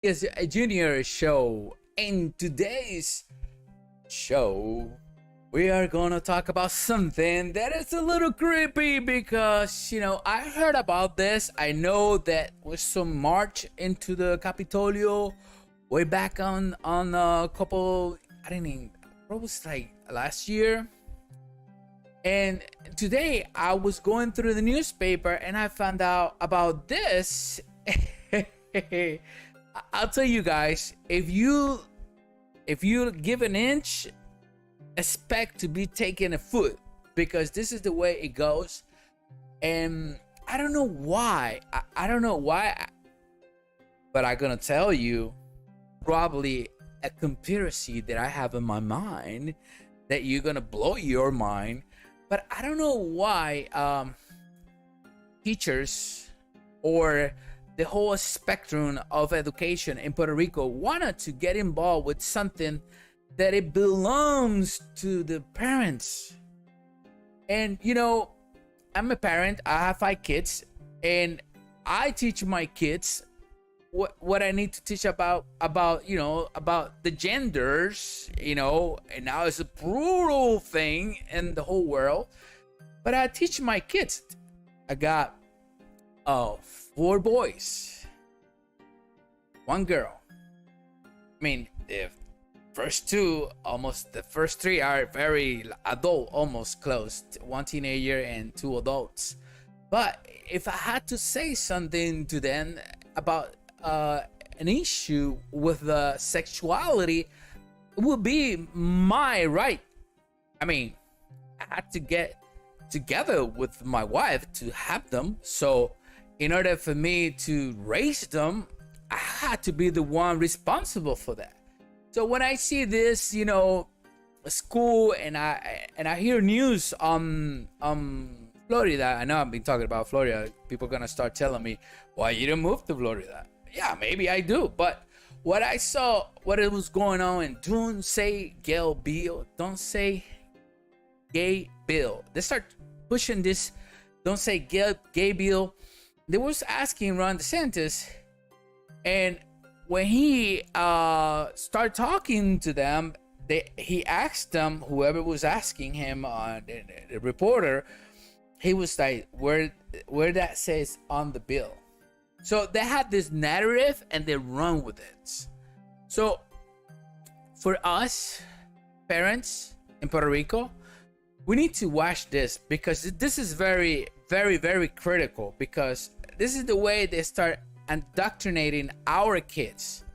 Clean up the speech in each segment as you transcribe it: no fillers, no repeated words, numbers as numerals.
Is a junior show. In today's show, we are gonna talk about something that is a little creepy because I heard about this. I know that was some march into the Capitolio way back on a couple. I don't know. What was like last year? And today I was going through the newspaper and I found out about this. I'll tell you guys, if you give an inch, expect to be taken a foot, because this is the way it goes. And I don't know why. I don't know why, but I'm gonna tell you probably a conspiracy that I have in my mind that you're gonna blow your mind. But I don't know why teachers or the whole spectrum of education in Puerto Rico wanted to get involved with something that it belongs to the parents. And I'm a parent. I have 5 kids, and I teach my kids what I need to teach about the genders. And now it's a brutal thing in the whole world. But I teach my kids. I got 4 boys, 1 girl. I mean, the first 3 are very adult, almost close. 1 teenager and 2 adults. But if I had to say something to them about an issue with the sexuality, it would be my right. I mean, I had to get together with my wife to have them. So in order for me to raise them, I had to be the one responsible for that. So when I see this, a school, and I hear news on Florida. I know I've been talking about Florida. People are gonna start telling me, why you didn't move to Florida? Yeah, maybe I do. But what I saw, what it was going on, and don't say gay bill, don't say gay bill. They start pushing this, don't say gay bill. They was asking Ron DeSantis, and when he started talking to them, he asked them, whoever was asking him, the reporter, he was like, where that says on the bill. So they had this narrative and they run with it. So for us parents in Puerto Rico, we need to watch this, because this is very, very, very critical, because this is the way they start indoctrinating our kids.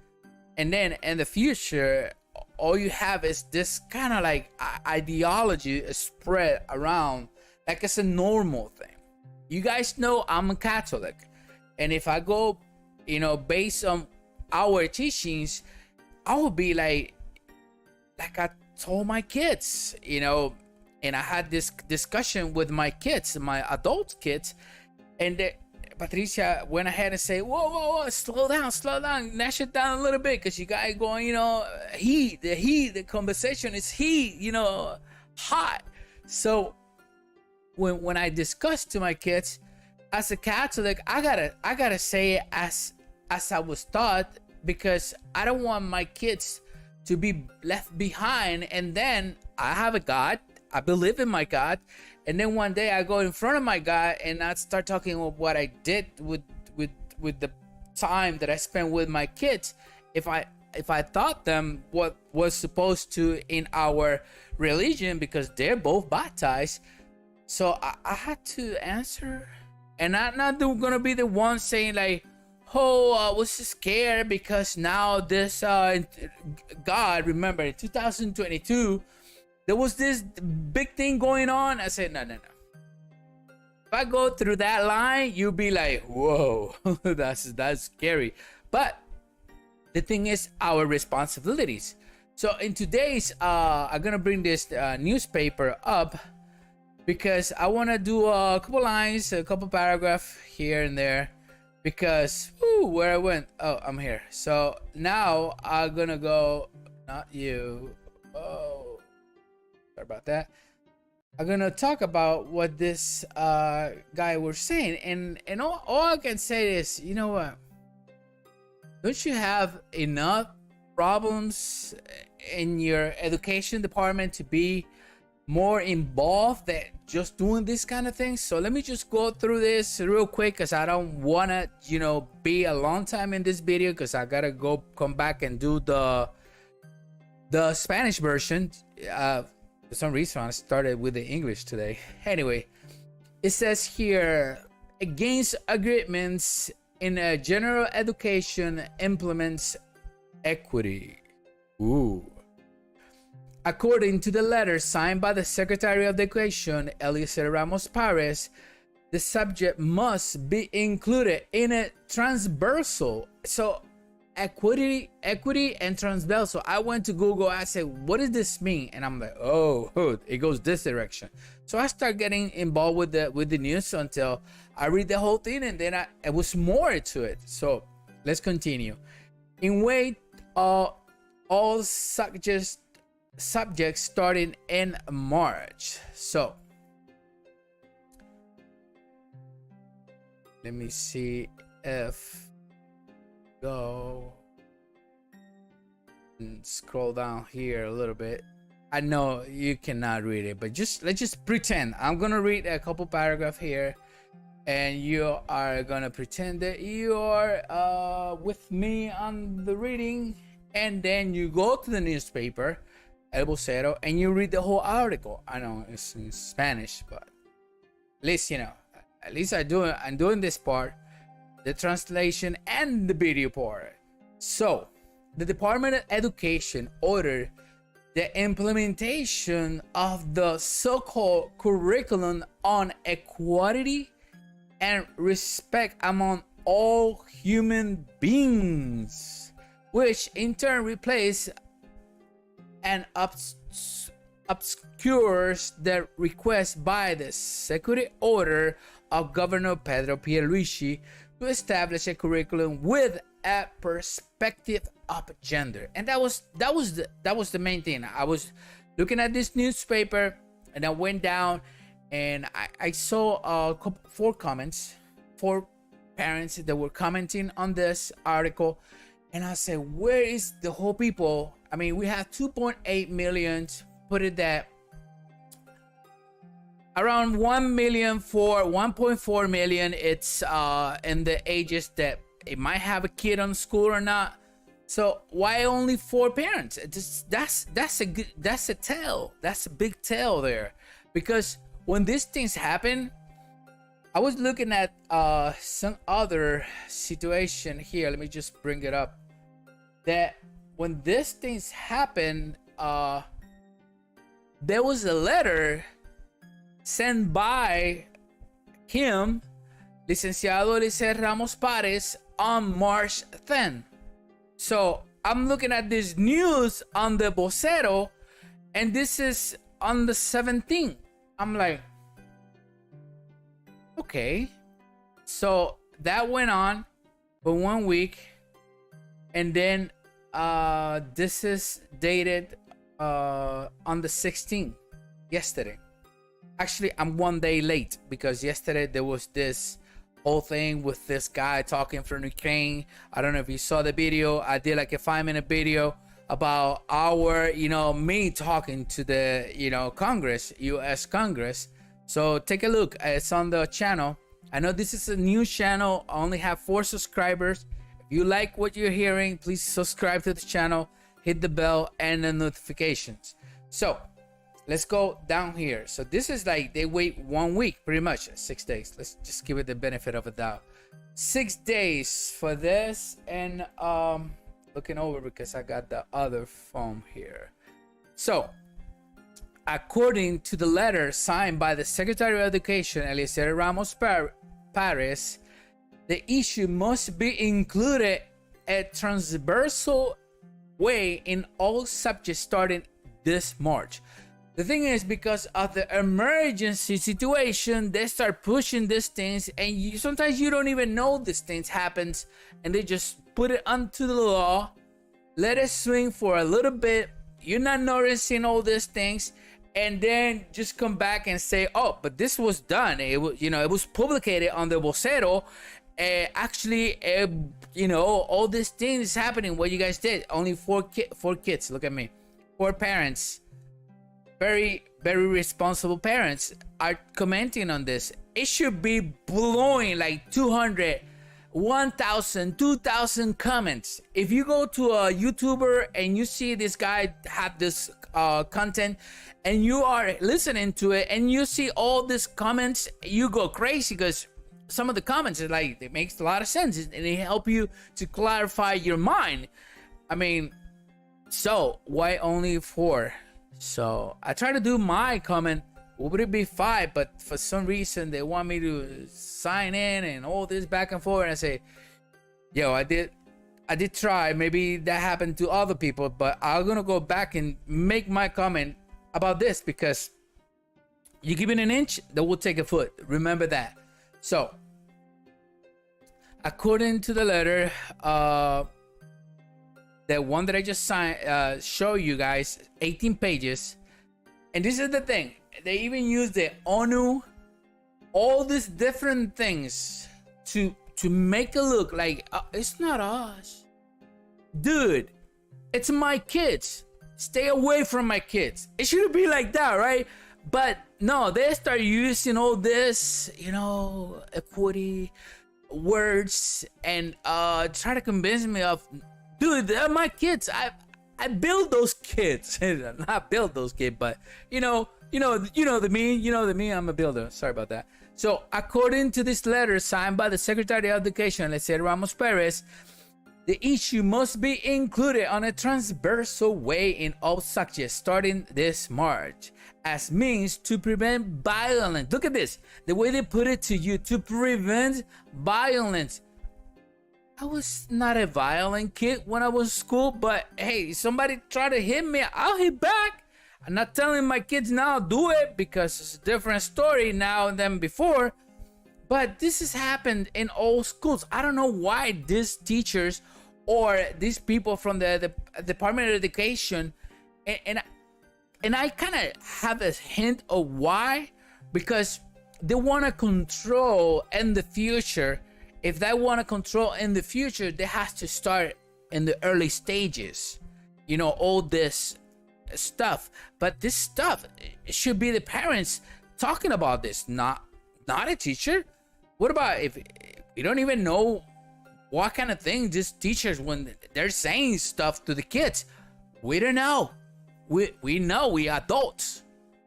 And then in the future, all you have is this kind of like ideology spread around like it's a normal thing. You guys know I'm a Catholic, and if I go, based on our teachings, I will be like I told my kids, and I had this discussion with my kids, my adult kids, and Patricia went ahead and said, whoa, slow down, nash it down a little bit, because you guys going, the conversation is hot. So when I discussed to my kids, as a Catholic, I gotta say it as I was taught, because I don't want my kids to be left behind. And then I have a God, I believe in my God, and then one day I go in front of my God and I start talking about what I did with the time that I spent with my kids. If I taught them what was supposed to in our religion, because they're both baptized, so I had to answer. And I'm not gonna be the one saying like, oh, I was scared because now this God, remember in 2022 there was this big thing going on. I said, no. If I go through that line, you'll be like, whoa, that's scary. But the thing is, our responsibilities. So in today's, I'm gonna bring this newspaper up, because I want to do a couple lines, a couple paragraphs here and there, because where I went, oh, I'm here. So now I'm gonna go, not you, oh, sorry about that. I'm gonna talk about what this guy was saying, and all I can say is, you know what, don't you have enough problems in your education department to be more involved than just doing this kind of things? So let me just go through this real quick, because I don't want to, be a long time in this video, because I gotta come back and do the Spanish version. For some reason I started with the English today. Anyway, it says here, against agreements in a general education implements equity. Ooh. According to the letter signed by the Secretary of Education, Eliezer Ramos Pares, the subject must be included in a transversal. So equity and transversal. I went to Google. I said, what does this mean? And I'm like, oh, it goes this direction. So I start getting involved with the news until I read the whole thing, and then it was more to it. So let's continue. In way, all subjects starting in March. So let me see if go and scroll down here a little bit. I know you cannot read it, but let's just pretend. I'm gonna read a couple paragraphs here, and you are gonna pretend that you are with me on the reading, and then you go to the newspaper, El Vocero, and you read the whole article. I know it's in Spanish, but at least I'm doing this part, the translation and the video part. So the Department of Education ordered the implementation of the so-called curriculum on equality and respect among all human beings, which in turn replace and obscures the request by the executive order of Governor Pedro Pierluisi to establish a curriculum with a perspective of gender. And that was the main thing. I was looking at this newspaper, and I went down, and I saw four parents that were commenting on this article, and I said, where is the whole people? I mean, we have 2.8 million, put it that around 1 million for 1.4 million. It's in the ages that it might have a kid on school or not. So why only 4 parents? That's a tell. That's a big tell there, because when these things happen, I was looking at some other situation here. Let me just bring it up. That when these things happen, there was a letter sent by him, Licenciado Eliezer Ramos Pares, on March 10th. So I'm looking at this news on the Vocero, and this is on the 17th. I'm like, okay. So that went on for 1 week, and then this is dated on the 16th, yesterday. Actually, I'm 1 day late, because yesterday there was this whole thing with this guy talking from Ukraine. I don't know if you saw the video. I did like a 5-minute video about me talking to the Congress, US Congress. So take a look. It's on the channel. I know this is a new channel. I only have 4 subscribers. If you like what you're hearing, please subscribe to the channel, hit the bell and the notifications. So let's go down here. So this is like they wait 1 week, pretty much 6 days. Let's just give it the benefit of a doubt. 6 days for this, and looking over because I got the other phone here. So according to the letter signed by the Secretary of Education, Eliezer Ramos Pares, the issue must be included a transversal way in all subjects starting this March. The thing is, because of the emergency situation, they start pushing these things, and sometimes you don't even know these things happens, and they just put it onto the law, let it swing for a little bit. You're not noticing all these things, and then just come back and say, oh, but this was done. It was, it was publicated on the Vocero, Actually, you know, all these things happening. What you guys did? Only four kids. Look at me, 4 parents. Very responsible parents are commenting on this. It should be blowing like 200, 1,000, 2,000 comments. If you go to a YouTuber and you see this guy have this content and you are listening to it and you see all these comments, you go crazy because some of the comments are like, it makes a lot of sense and they help you to clarify your mind. I mean, so why only 4? So I try to do my comment. Would it be 5? But for some reason they want me to sign in and all this back and forth. And I say, yo, I did try. Maybe that happened to other people, but I'm gonna go back and make my comment about this because you give it an inch, they will take a foot. Remember that. So according to the letter, the one that I just signed, show you guys, 18 pages. And this is the thing. They even use the ONU, all these different things to make it look like it's not us. Dude, it's my kids. Stay away from my kids. It should be like that, right? But no, they start using all this, you know, equity words and try to convince me of, dude, they're my kids. I build those kids. Not build those kids, but you know the me. I'm a builder. Sorry about that. So according to this letter signed by the Secretary of Education, let's say Ramos Perez, the issue must be included on a transversal way in all subjects starting this March as means to prevent violence. Look at this. The way they put it to you, to prevent violence. I was not a violent kid when I was in school, but hey, somebody try to hit me, I'll hit back. I'm not telling my kids now do it because it's a different story now than before. But this has happened in all schools. I don't know why these teachers or these people from the Department of Education, and I kind of have a hint of why, because they want to control in the future. If they want to control in the future, they have to start in the early stages, you know, all this stuff. But this stuff, it should be the parents talking about this, not a teacher. What about if we don't even know what kind of thing these teachers, when they're saying stuff to the kids, we don't know. We know, we adults.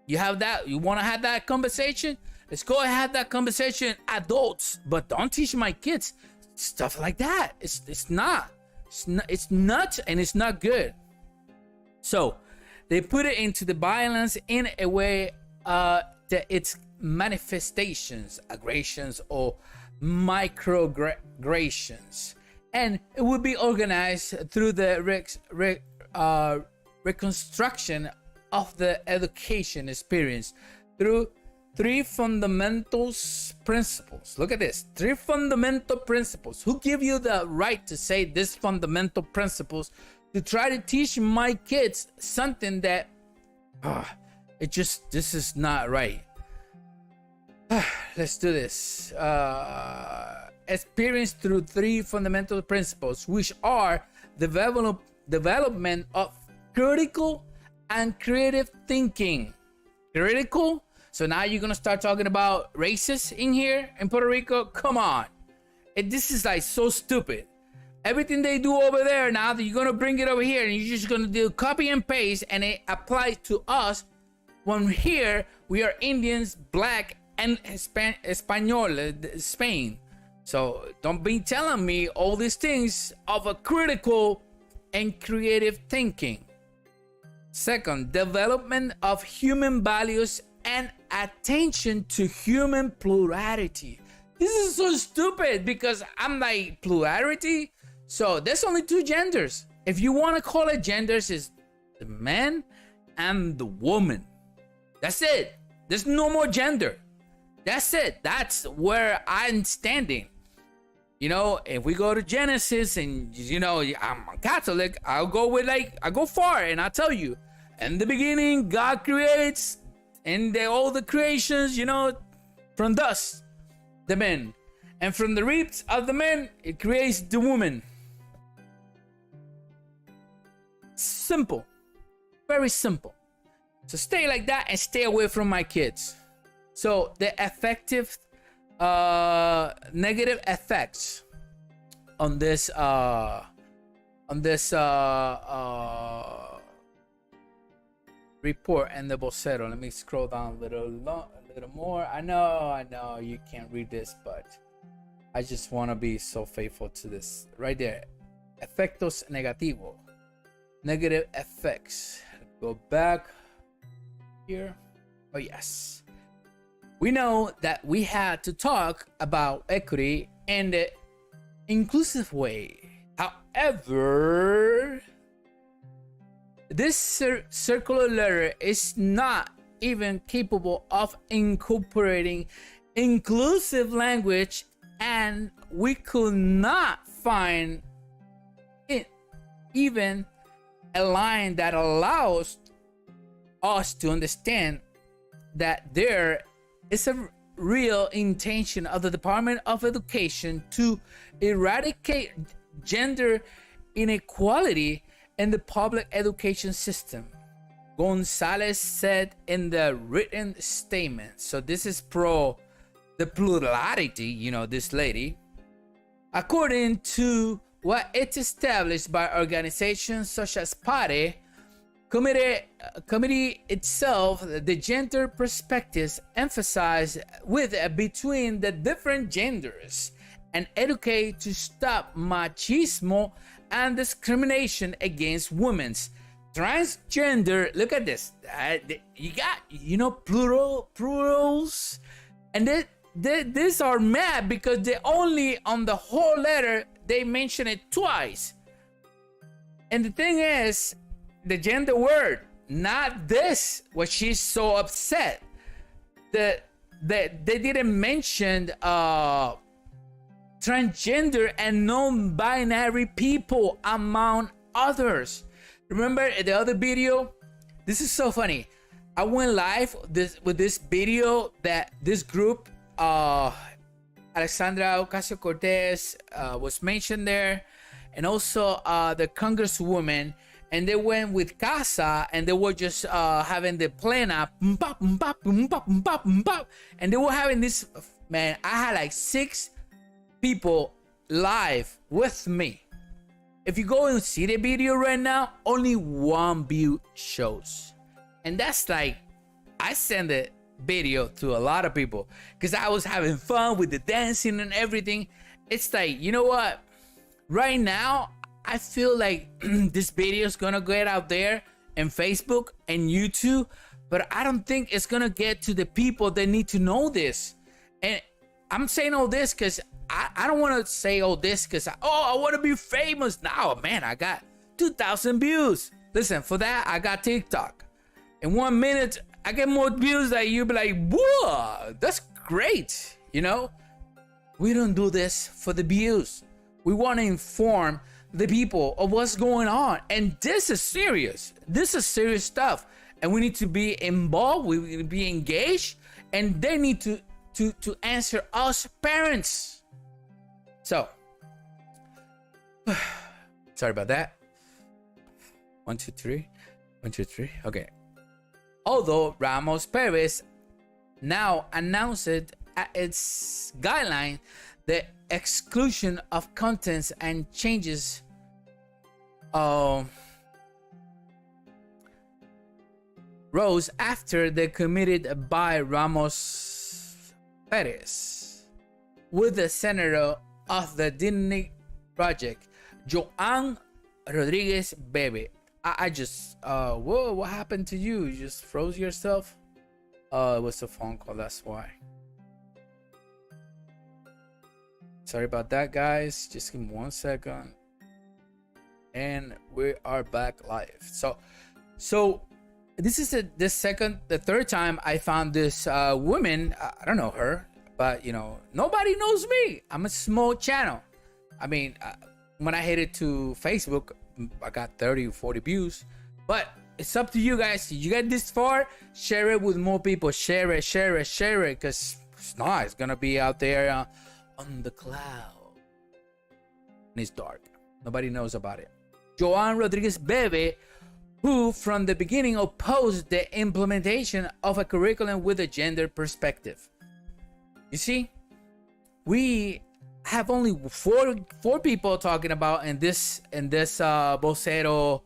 You have that, you want to have that conversation? Let's go and have that conversation, adults. But don't teach my kids stuff like that. It's not, and it's not good. So they put it into the violence in a way that it's manifestations, aggressions, or microaggressions, and it would be organized through the reconstruction of the education experience through 3 fundamental principles. Look at this. 3 fundamental principles. Who give you the right to say these fundamental principles to try to teach my kids something that this is not right. Let's do this. Experience through 3 fundamental principles, which are development of critical and creative thinking. Critical. So now you're gonna start talking about races in here in Puerto Rico? Come on. This is like so stupid. Everything they do over there, now that you're gonna bring it over here and you're just gonna do copy and paste, and it applies to us when here we are Indians, black, and Espanol, Spain. So don't be telling me all these things of a critical and creative thinking. Second, development of human values and attention to human plurality. This is so stupid because I'm like, plurality? So there's only 2 genders. If you want to call it genders, is the man and the woman. That's it. There's no more gender. That's it. That's where I'm standing. You know, if we go to Genesis and, you know, I'm a Catholic, I'll go far and I'll tell you, in the beginning, God creates, and all the creations, you know, from dust, the men. And from the ribs of the man, it creates the woman. Simple. Very simple. So stay like that and stay away from my kids. So the effective negative effects on this report and the vocero. Let me scroll down a little more. I know you can't read this, but I just want to be so faithful to this right there. Efectos negativos, negative effects. Go back here. Oh yes, we know that we had to talk about equity in the inclusive way. However, this circular letter is not even capable of incorporating inclusive language, and we could not find it even a line that allows us to understand that there is a real intention of the Department of Education to eradicate gender inequality in the public education system, Gonzalez said in the written statement. So this is pro the plurality, this lady. According to what it's established by organizations such as PARE, committee itself, the gender perspectives emphasize with between the different genders and educate to stop machismo and discrimination against women. Transgender, look at this. You got, plurals. And these are mad because they only on the whole letter, they mention it twice. And the thing is, the gender word, not this, what she's so upset. They didn't mention transgender and non-binary people among others. Remember the other video? This is so funny. I went live with this video that this group, Alexandra Ocasio-Cortez was mentioned there, and also the Congresswoman, and they went with Casa, and they were just having the plena, and they were having this, man, I had like 6 people live with me. If you go and see the video right now, only 1 view shows. And that's like, I send the video to a lot of people because I was having fun with the dancing and everything. It's like, you know what? Right now, I feel like this video is gonna get out there in Facebook and YouTube, but I don't think it's gonna get to the people that need to know this. And I'm saying all this because I don't want to say all this because I want to be famous. Now, man, I got 2,000 views. Listen, for that, I got TikTok. In 1 minute, I get more views that you be like, whoa, that's great. We don't do this for the views. We want to inform the people of what's going on. And this is serious. This is serious stuff. And we need to be involved. We need to be engaged. And they need to answer us parents. So, sorry about that. 1, 2, 3. 1, 2, 3. Okay. Although Ramos Perez now announced at its guideline the exclusion of contents and changes rose after the committed by Ramos Perez with the senator of the Dignity Project, Joan Rodriguez Bebe. I just whoa, what happened to you? You just froze yourself? It was a phone call, that's why. Sorry about that, guys. Just give me 1 second. And we are back live. So this is the third time I found this woman. I don't know her, but nobody knows me. I'm a small channel. I mean, when I hit it to Facebook, I got 30 or 40 views, but it's up to you guys. You get this far, share it with more people. Share it, because it's gonna be out there on the cloud. And it's dark. Nobody knows about it. Joan Rodriguez Bebe, who from the beginning opposed the implementation of a curriculum with a gender perspective. You see, we have only four people talking about in this vocero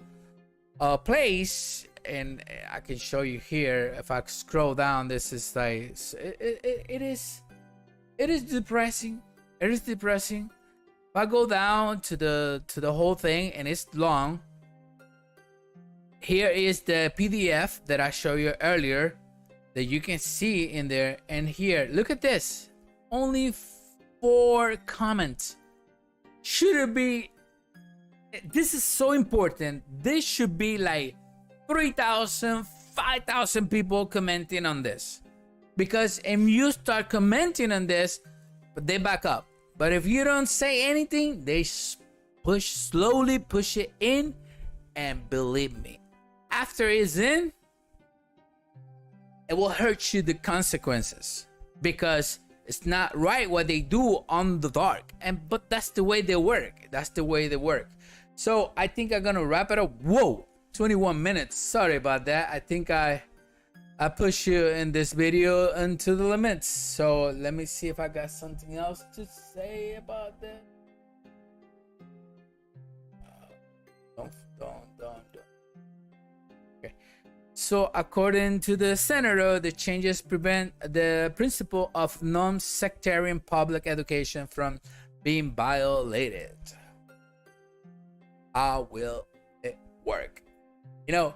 place, and I can show you here. If I scroll down, this is like it is depressing. It is depressing. If I go down to the whole thing, and it's long. Here is the PDF that I showed you earlier that you can see in there. And here, look at this. Only 4 comments. Should it be? This is so important. This should be like 3,000, 5,000 people commenting on this. Because if you start commenting on this, they back up. But if you don't say anything, they slowly push it in. And believe me, after it's in, it will hurt you the consequences, because it's not right what they do on the dark. But that's the way they work. That's the way they work. So I think I'm gonna wrap it up. Whoa, 21 minutes. Sorry about that. I think I push you in this video into the limits. So let me see if I got something else to say about that. Don't. Okay. So according to the senator, the changes prevent the principle of non-sectarian public education from being violated. How will it work? You know,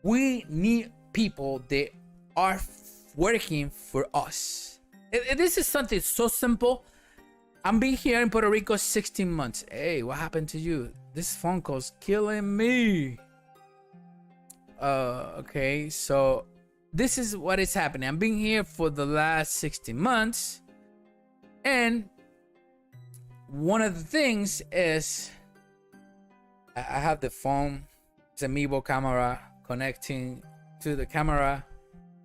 we need people that are working for us. This is something so simple. I'm being here in Puerto Rico 16 months. Hey, what happened to you? This phone call's killing me. Okay, so this is what is happening. I'm being here for the last 16 months. And one of the things is I have the phone, it's a Mevo camera connecting to the camera.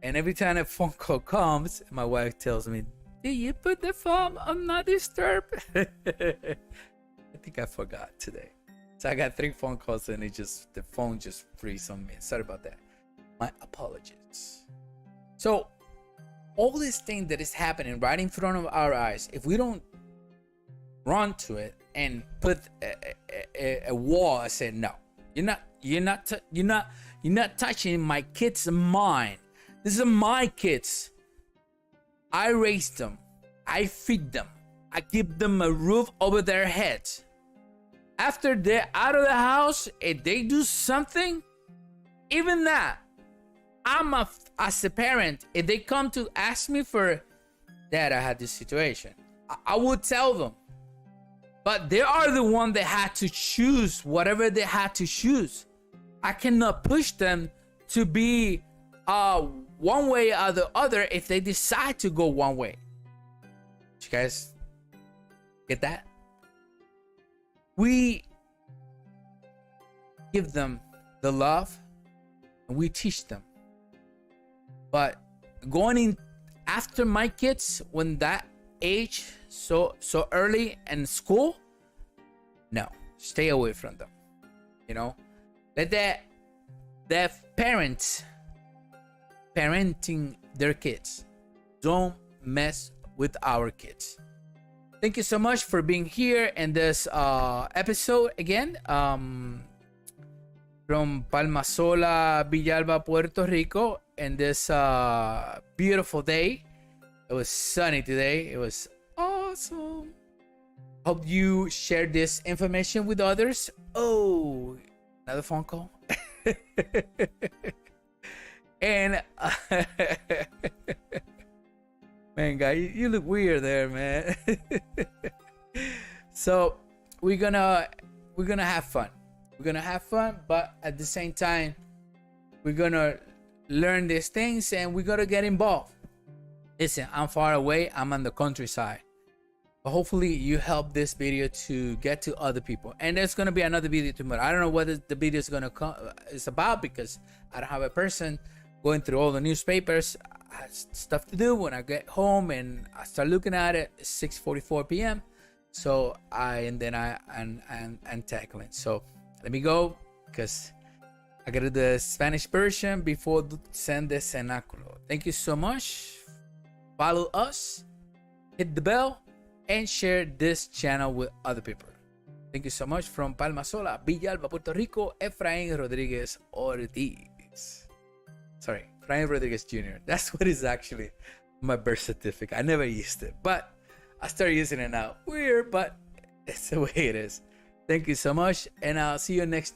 And every time a phone call comes, my wife tells me, "Did you put the phone on not disturb?" I think I forgot today. So I got 3 phone calls and the phone just freeze on me. Sorry about that. My apologies. So all this thing that is happening right in front of our eyes, if we don't run to it and put a wall and say, no, you're not touching my kids' mind. This is my kids. I raised them. I feed them. I give them a roof over their heads. After they're out of the house, if they do something, even that, as a parent, if they come to ask me for, Dad, I had this situation, I would tell them. But they are the one that had to choose whatever they had to choose. I cannot push them to be one way or the other if they decide to go one way. You guys get that? We give them the love and we teach them. But going in after my kids when that age so early in school, no, stay away from them. You know, let the parents parenting their kids. Don't mess with our kids. Thank you so much for being here in this episode again. From Palmasola, Villalba, Puerto Rico, in this beautiful day. It was sunny today. It was awesome. Hope you share this information with others. Oh, another phone call. And man, guy, you look weird there, man. So we're gonna have fun. We're gonna have fun, but at the same time, we're gonna learn these things and we're gonna get involved. Listen, I'm far away. I'm on the countryside. But hopefully you help this video to get to other people. And there's gonna be another video tomorrow. I don't know what the video is gonna is about because I don't have a person going through all the newspapers. have stuff to do when I get home, and I start looking at it. It's 6:44 p.m. So and tackling. So let me go because I got the Spanish version before send the cenáculo. Thank you so much. Follow us, hit the bell, and share this channel with other people. Thank you so much from Palma Sola, Villalba, Puerto Rico, Efrain Rodriguez Ortiz. Sorry, Efrain Rodriguez Jr. That's what is actually my birth certificate. I never used it, but I started using it now. Weird, but it's the way it is. Thank you so much, and I'll see you next